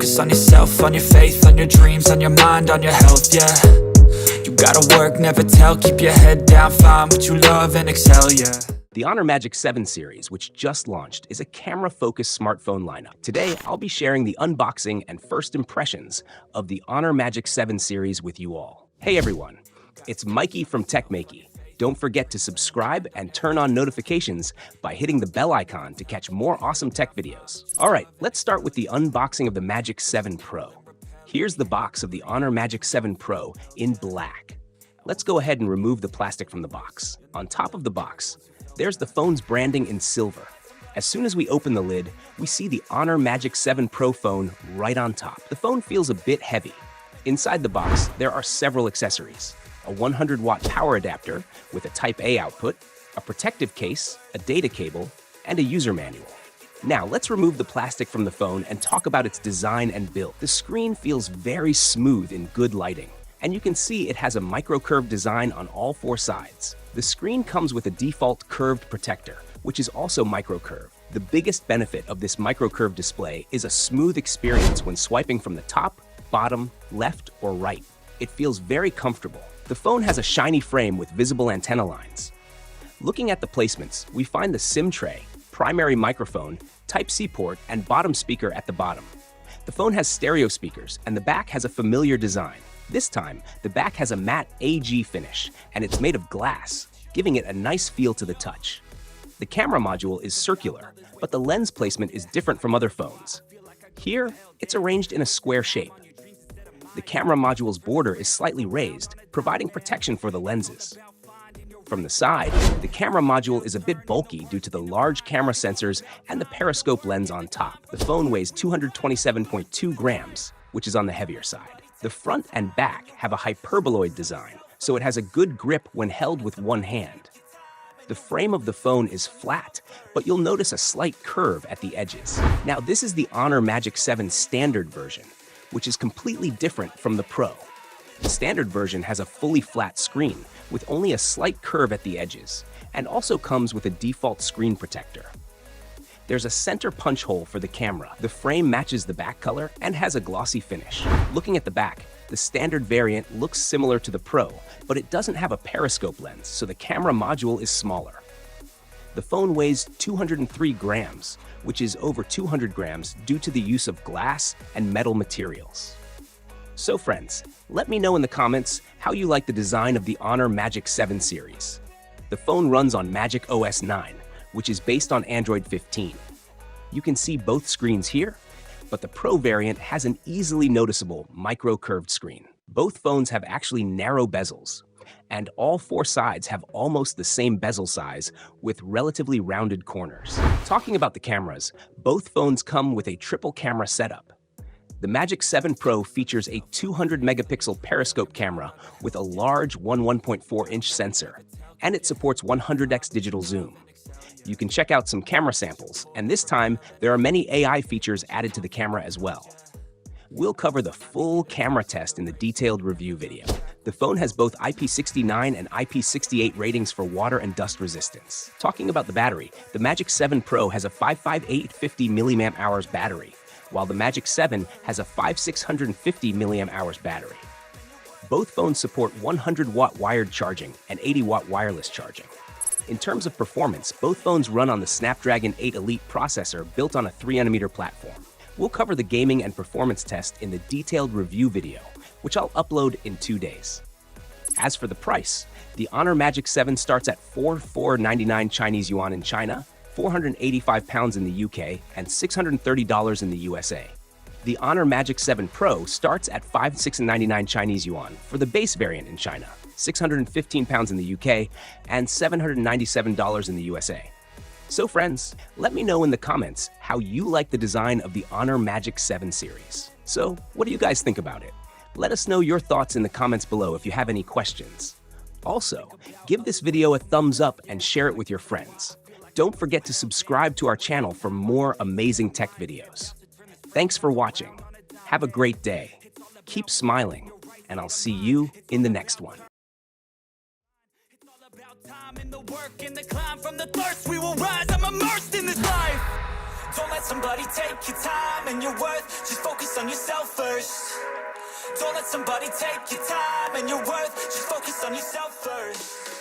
focus on yourself, on your faith, on your dreams, on your mind, on your health, yeah. You gotta work, never tell, keep your head down, find what you love and excel, yeah. The Honor Magic 7 series, which just launched, is a camera-focused smartphone lineup. Today, I'll be sharing the unboxing and first impressions of the Honor Magic 7 series with you all. Hey everyone, it's Maiky from techmaiky. Don't forget to subscribe and turn on notifications by hitting the bell icon to catch more awesome tech videos. All right, let's start with the unboxing of the Magic 7 Pro. Here's the box of the Honor Magic 7 Pro in black. Let's go ahead and remove the plastic from the box. On top of the box, there's the phone's branding in silver. As soon as we open the lid, we see the Honor Magic 7 Pro phone right on top. The phone feels a bit heavy. Inside the box, there are several accessories. A 100-watt power adapter with a Type-A output, a protective case, a data cable, and a user manual. Now, let's remove the plastic from the phone and talk about its design and build. The screen feels very smooth in good lighting, and you can see it has a micro-curved design on all four sides. The screen comes with a default curved protector, which is also micro-curved. The biggest benefit of this micro-curved display is a smooth experience when swiping from the top, bottom, left, or right. It feels very comfortable. The phone has a shiny frame with visible antenna lines. Looking at the placements, we find the SIM tray, primary microphone, Type-C port, and bottom speaker at the bottom. The phone has stereo speakers, and the back has a familiar design. This time, the back has a matte AG finish, and it's made of glass, giving it a nice feel to the touch. The camera module is circular, but the lens placement is different from other phones. Here, it's arranged in a square shape. The camera module's border is slightly raised, providing protection for the lenses. From the side, the camera module is a bit bulky due to the large camera sensors and the periscope lens on top. The phone weighs 227.2 grams, which is on the heavier side. The front and back have a hyperboloid design, so it has a good grip when held with one hand. The frame of the phone is flat, but you'll notice a slight curve at the edges. Now, this is the Honor Magic 7 standard version, which is completely different from the Pro. The standard version has a fully flat screen with only a slight curve at the edges, and also comes with a default screen protector. There's a center punch hole for the camera. The frame matches the back color and has a glossy finish. Looking at the back, the standard variant looks similar to the Pro, but it doesn't have a periscope lens, so the camera module is smaller. The phone weighs 203 grams, which is over 200 grams due to the use of glass and metal materials. So friends, let me know in the comments how you like the design of the Honor Magic 7 series. The phone runs on Magic OS 9, which is based on Android 15. You can see both screens here, but the Pro variant has an easily noticeable micro-curved screen. Both phones have actually narrow bezels, and all four sides have almost the same bezel size with relatively rounded corners. Talking about the cameras, both phones come with a triple camera setup. The Magic 7 Pro features a 200-megapixel periscope camera with a large 1.4-inch sensor, and it supports 100x digital zoom. You can check out some camera samples, and this time there are many AI features added to the camera as well. We'll cover the full camera test in the detailed review video. The phone has both IP69 and IP68 ratings for water and dust resistance. Talking about the battery, the Magic 7 Pro has a 55850 mAh battery, while the Magic 7 has a 5650 mAh battery. Both phones support 100-watt wired charging and 80-watt wireless charging. In terms of performance, both phones run on the Snapdragon 8 Elite processor built on a 3nm platform. We'll cover the gaming and performance test in the detailed review video, which I'll upload in 2 days. As for the price, the Honor Magic 7 starts at 4,499 Chinese yuan in China, £485 in the UK, and $630 in the USA. The Honor Magic 7 Pro starts at 5,699 Chinese yuan for the base variant in China, £615 in the UK, and $797 in the USA. So friends, let me know in the comments how you like the design of the Honor Magic 7 series. So what do you guys think about it? Let us know your thoughts in the comments below if you have any questions. Also, give this video a thumbs up and share it with your friends. Don't forget to subscribe to our channel for more amazing tech videos. Thanks for watching. Have a great day. Keep smiling, and I'll see you in the next one. Time in the work and the climb from the thirst, we will rise. I'm immersed in this life. Don't let let somebody take your time and your worth. Just focus on yourself first. Don't let somebody take your time and your worth. Just focus on yourself first.